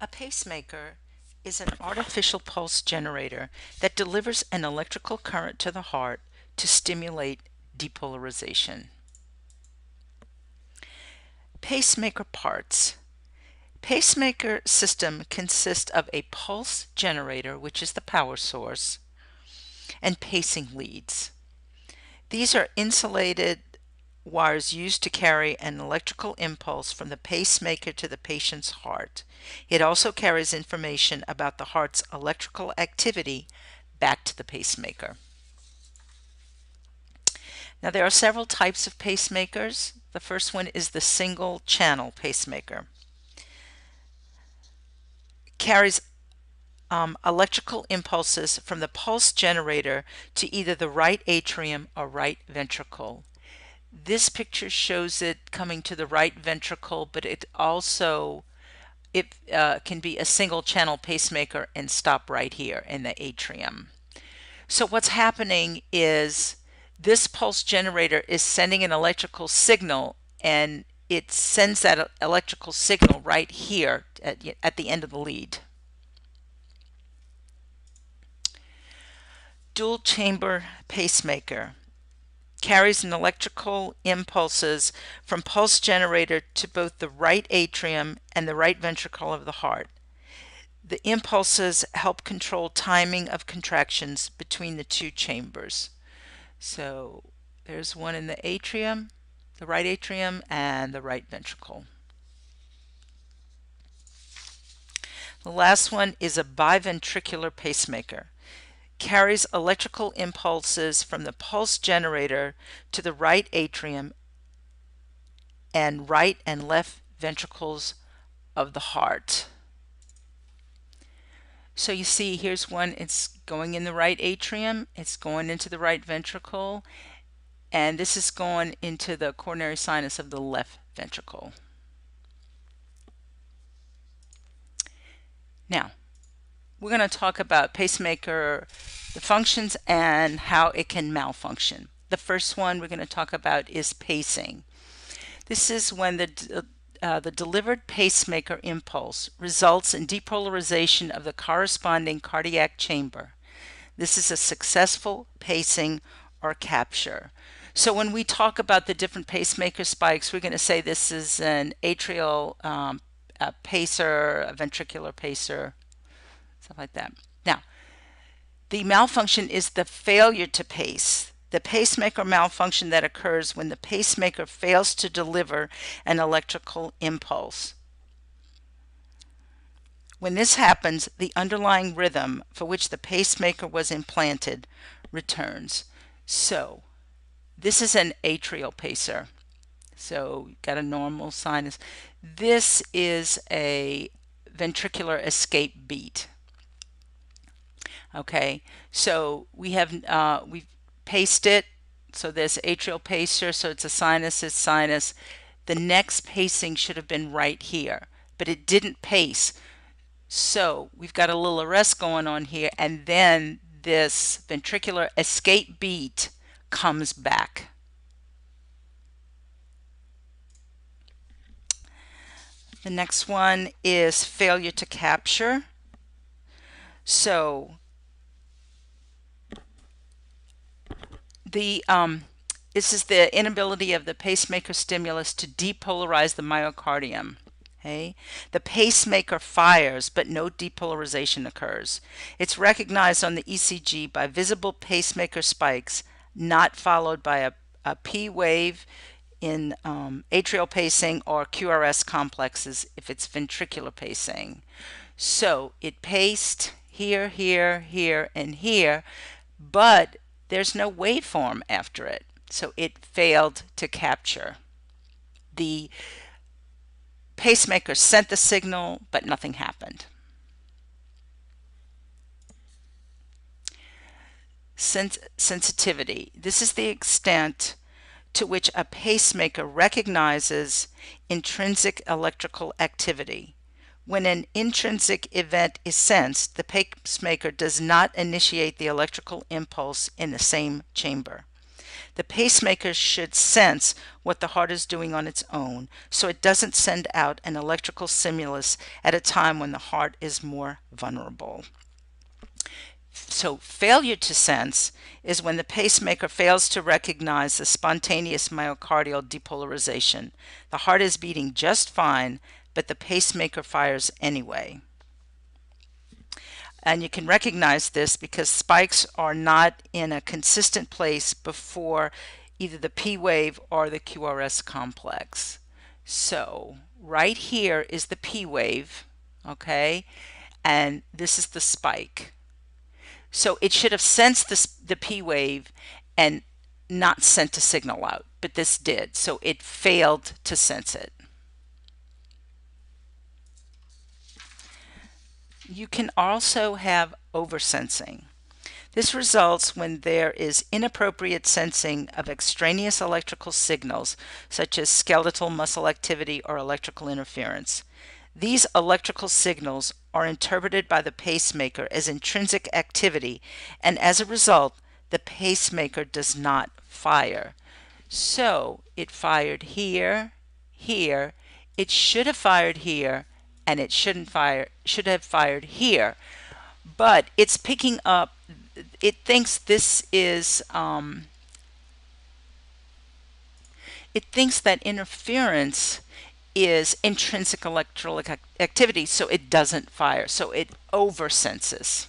A pacemaker is an artificial pulse generator that delivers an electrical current to the heart to stimulate depolarization. Pacemaker parts. Pacemaker system consists of a pulse generator, which is the power source, and pacing leads. These are insulated wires used to carry an electrical impulse from the pacemaker to the patient's heart. It also carries information about the heart's electrical activity back to the pacemaker. Now, there are several types of pacemakers. The first one is the single channel pacemaker. Carries electrical impulses from the pulse generator to either the right atrium or right ventricle. This picture shows it coming to the right ventricle, but it can be a single channel pacemaker and stop right here in the atrium. So what's happening is this pulse generator is sending an electrical signal, and it sends that electrical signal right here at the end of the lead. Dual chamber pacemaker carries an electrical impulses from pulse generator to both the right atrium and the right ventricle of the heart. The impulses help control timing of contractions between the two chambers. So there's one in the atrium, the right atrium, and the right ventricle. The last one is a biventricular pacemaker. Carries electrical impulses from the pulse generator to the right atrium and right and left ventricles of the heart. So you see here's one, it's going in the right atrium, it's going into the right ventricle, and this is going into the coronary sinus of the left ventricle. Now, we're going to talk about pacemaker, the functions, and how it can malfunction. The first one we're going to talk about is pacing. This is when the delivered pacemaker impulse results in depolarization of the corresponding cardiac chamber. This is a successful pacing or capture. So when we talk about the different pacemaker spikes, we're going to say this is an atrial pacer, a ventricular pacer, stuff like that. Now, the malfunction is the failure to pace. The pacemaker malfunction that occurs when the pacemaker fails to deliver an electrical impulse. When this happens, the underlying rhythm for which the pacemaker was implanted returns. So, this is an atrial pacer. So, you've got a normal sinus. This is a ventricular escape beat. Okay, so we've paced it. So there's atrial pacer, so it's a sinus, it's sinus. The next pacing should have been right here, but it didn't pace. So we've got a little arrest going on here, and then this ventricular escape beat comes back. The next one is failure to capture. So this is the inability of the pacemaker stimulus to depolarize the myocardium. Okay? The pacemaker fires, but no depolarization occurs. It's recognized on the ECG by visible pacemaker spikes, not followed by a P wave in atrial pacing or QRS complexes if it's ventricular pacing. So it paced here, here, here, and here, but there's no waveform after it, so it failed to capture. The pacemaker sent the signal, but nothing happened. Sensitivity. This is the extent to which a pacemaker recognizes intrinsic electrical activity. When an intrinsic event is sensed, the pacemaker does not initiate the electrical impulse in the same chamber. The pacemaker should sense what the heart is doing on its own, so it doesn't send out an electrical stimulus at a time when the heart is more vulnerable. So failure to sense is when the pacemaker fails to recognize the spontaneous myocardial depolarization. The heart is beating just fine, but the pacemaker fires anyway. And you can recognize this because spikes are not in a consistent place before either the P wave or the QRS complex. So right here is the P wave, okay? And this is the spike. So it should have sensed the P wave and not sent a signal out, but this did. So it failed to sense it. You can also have oversensing. This results when there is inappropriate sensing of extraneous electrical signals, such as skeletal muscle activity or electrical interference. These electrical signals are interpreted by the pacemaker as intrinsic activity, and as a result, the pacemaker does not fire. So it fired here, here, it should have fired here, and it should have fired here. But it's picking up, it thinks this is, it thinks that interference is intrinsic electrical activity, so it doesn't fire, so it oversenses.